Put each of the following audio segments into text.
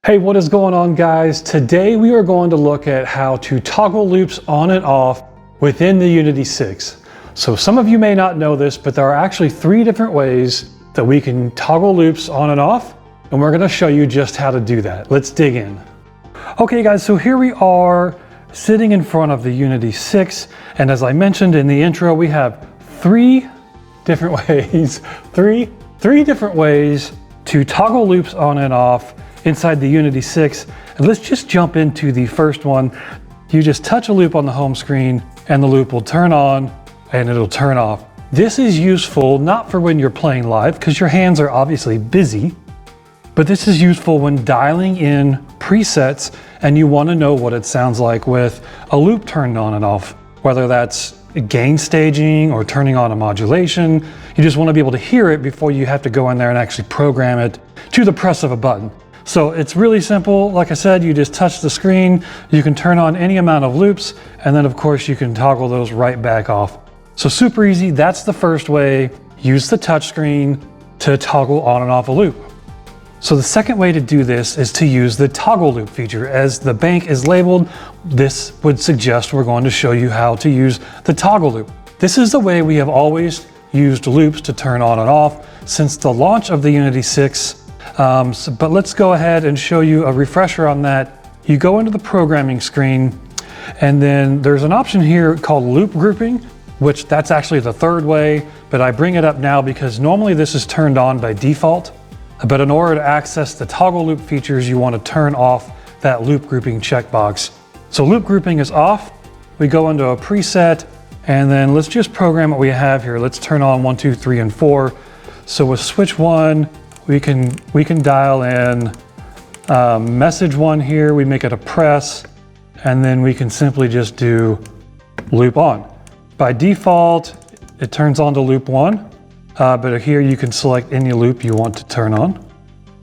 Hey, what is going on, guys? Today we are going to look at how to toggle loops on and off within the Unity 6. So some of you may not know this, but there are actually 3 different ways that we can toggle loops on and off, and we're going to show you just how to do that. Let's dig in. Okay guys, so here we are sitting in front of the Unity 6, and as I mentioned in the intro, we have 3 different ways, three different ways to toggle loops on and off inside the Unity 6. And let's just jump into the first one. You just touch a loop on the home screen and the loop will turn on and it'll turn off. This is useful not for when you're playing live because your hands are obviously busy, but this is useful when dialing in presets and you want to know what it sounds like with a loop turned on and off, whether that's gain staging or turning on a modulation. You just want to be able to hear it before you have to go in there and actually program it to the press of a button. So it's really simple. Like I said, you just touch the screen, you can turn on any amount of loops, and then of course you can toggle those right back off. So super easy. That's the first way. Use the touch screen to toggle on and off a loop. So the second way to do this is to use the toggle loop feature. As the bank is labeled, this would suggest we're going to show you how to use the toggle loop. This is the way we have always used loops to turn on and off since the launch of the Unity 6. But let's go ahead and show you a refresher on that. You go into the programming screen, and then there's an option here called loop grouping, which that's actually the third way, but I bring it up now because normally this is turned on by default. But in order to access the toggle loop features, you want to turn off that loop grouping checkbox. So loop grouping is off. We go into a preset, and then let's just program what we have here. Let's turn on 1, 2, 3, and 4. So with switch 1, we can dial in message 1 here. We make it a press, and then we can simply just do loop on. By default, it turns on to loop 1, but here you can select any loop you want to turn on.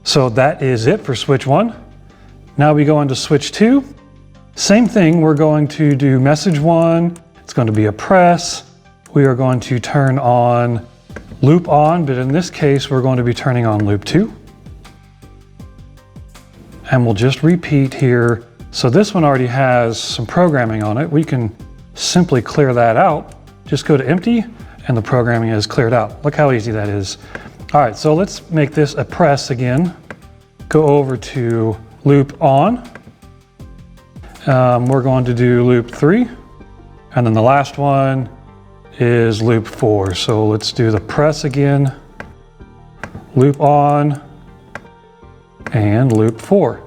So that is it for switch 1. Now we go into switch 2. Same thing, we're going to do message 1. It's going to be a press. We are going to turn on loop on, but in this case, we're going to be turning on loop 2. And we'll just repeat here. So this one already has some programming on it. We can simply clear that out. Just go to empty and the programming is cleared out. Look how easy that is. All right, so let's make this a press again. Go over to loop on. We're going to do loop 3. And then the last one is loop 4. So let's do the press again, loop on, and loop 4.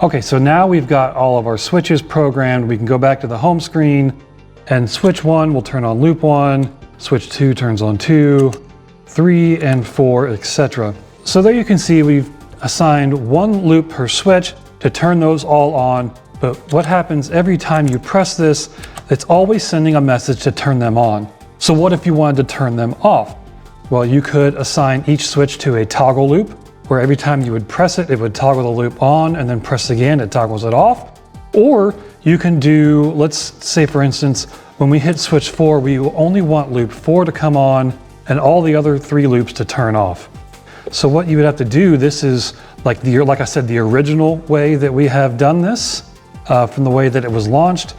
Okay, so now we've got all of our switches programmed. We can go back to the home screen, and switch 1 will turn on loop 1, switch 2 turns on 2, 3 and 4, etc. So there you can see we've assigned 1 loop per switch to turn those all on. But what happens every time you press this, it's always sending a message to turn them on. So what if you wanted to turn them off? Well, you could assign each switch to a toggle loop, where every time you would press it, it would toggle the loop on, and then press again, it toggles it off. Or you can do, let's say for instance, when we hit switch 4, we only want loop 4 to come on and all the other 3 loops to turn off. So what you would have to do, this is like I said, the original way that we have done this. From the way that it was launched.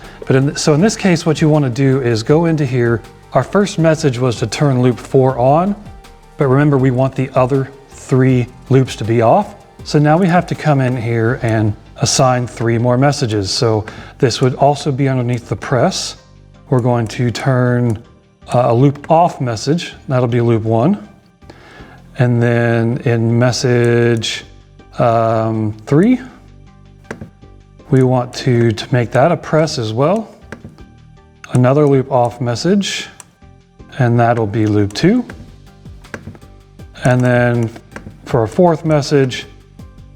So in this case, what you want to do is go into here. Our first message was to turn loop 4 on, but remember we want the other 3 loops to be off. So now we have to come in here and assign 3 more messages. So this would also be underneath the press. We're going to turn a loop off message. That'll be loop 1. And then in message 3, we want to make that a press as well. Another loop off message, and that'll be loop 2. And then for a 4th message,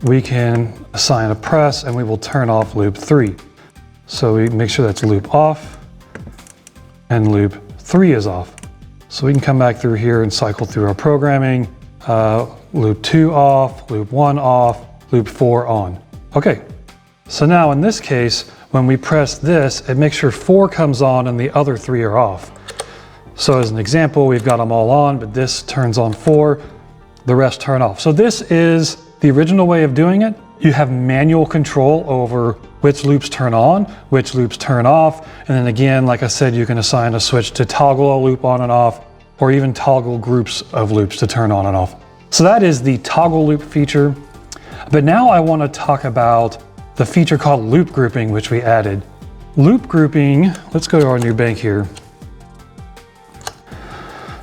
we can assign a press and we will turn off loop 3. So we make sure that's loop off and loop 3 is off. So we can come back through here and cycle through our programming. Loop 2 off, loop 1 off, loop 4 on. Okay. So now in this case, when we press this, it makes sure 4 comes on and the other 3 are off. So as an example, we've got them all on, but this turns on 4, the rest turn off. So this is the original way of doing it. you have manual control over which loops turn on, which loops turn off. And then again, like I said, you can assign a switch to toggle a loop on and off, or even toggle groups of loops to turn on and off. So that is the toggle loop feature. But now I want to talk about the feature called loop grouping, which we added. Loop grouping, let's go to our new bank here.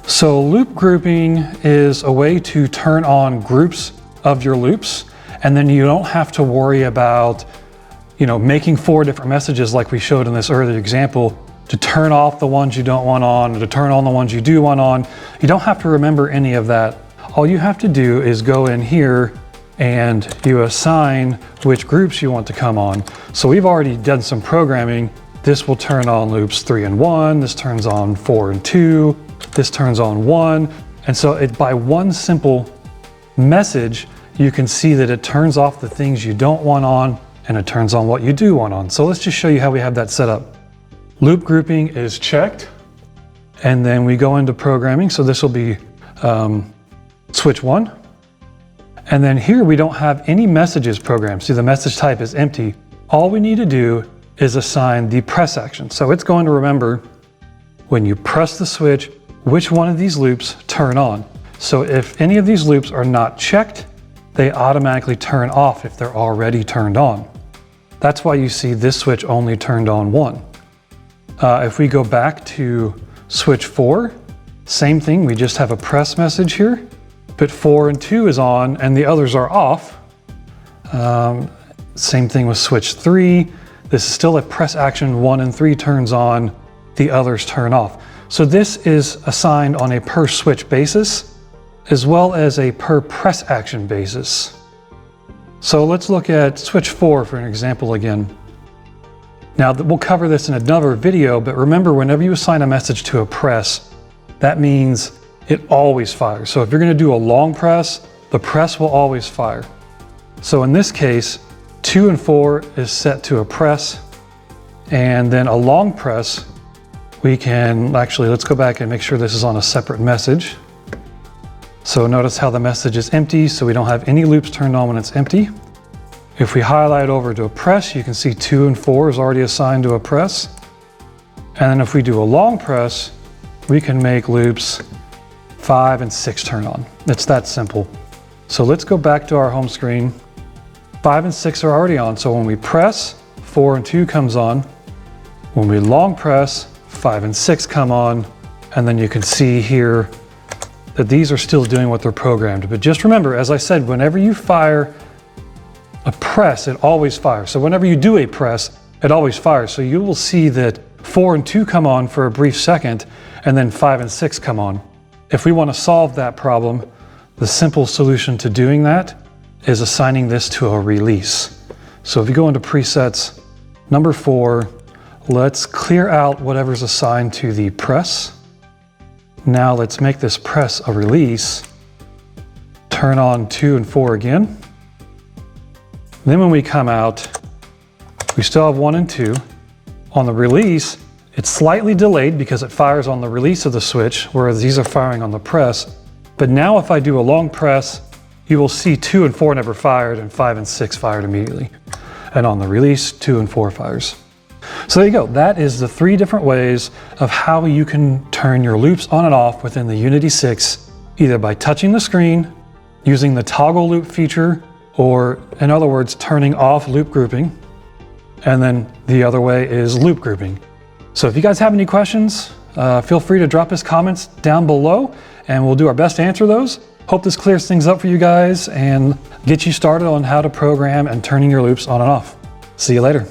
So loop grouping is a way to turn on groups of your loops, and then you don't have to worry about, making 4 different messages like we showed in this earlier example to turn off the ones you don't want on, or to turn on the ones you do want on. You don't have to remember any of that. All you have to do is go in here and you assign which groups you want to come on. So we've already done some programming. This will turn on loops 3 and 1, this turns on 4 and 2, this turns on 1. And so by one simple message, you can see that it turns off the things you don't want on and it turns on what you do want on. So let's just show you how we have that set up. Loop grouping is checked, and then we go into programming. So this will be switch 1. And then here we don't have any messages programmed. See, the message type is empty. All we need to do is assign the press action. So it's going to remember when you press the switch, which one of these loops turn on. So if any of these loops are not checked, they automatically turn off if they're already turned on. That's why you see this switch only turned on 1. If we go back to switch 4, same thing, we just have a press message here. But 4 and 2 is on and the others are off. Same thing with switch 3. This is still a press action. 1 and 3 turns on, the others turn off. So this is assigned on a per switch basis, as well as a per press action basis. So let's look at switch 4 for an example again. Now we'll cover this in another video, but remember, whenever you assign a message to a press, that means it always fires. So if you're going to do a long press, the press will always fire. So in this case, 2 and 4 is set to a press, and then a long press, we can actually, let's go back and make sure this is on a separate message. So notice how the message is empty, so we don't have any loops turned on when it's empty. If we highlight over to a press, you can see 2 and 4 is already assigned to a press. And then if we do a long press, we can make loops 5 and 6 turn on. It's that simple. So let's go back to our home screen. 5 and 6 are already on. So when we press, 4 and 2 comes on. When we long press, 5 and 6 come on. And then you can see here that these are still doing what they're programmed. But just remember, as I said, whenever you fire a press, it always fires. So whenever you do a press, it always fires. So you will see that 4 and 2 come on for a brief second, and then 5 and 6 come on. If we want to solve that problem, the simple solution to doing that is assigning this to a release. So if you go into presets, number 4, let's clear out whatever's assigned to the press. Now let's make this press a release. Turn on 2 and 4 again. Then when we come out, we still have 1 and 2. On the release, it's slightly delayed because it fires on the release of the switch, whereas these are firing on the press. But now if I do a long press, you will see 2 and 4 never fired and 5 and 6 fired immediately. And on the release, 2 and 4 fires. So there you go. That is the 3 different ways of how you can turn your loops on and off within the Unity 6, either by touching the screen, using the toggle loop feature, or in other words, turning off loop grouping. And then the other way is loop grouping. So if you guys have any questions, feel free to drop us comments down below and we'll do our best to answer those. Hope this clears things up for you guys and get you started on how to program and turning your loops on and off. See you later.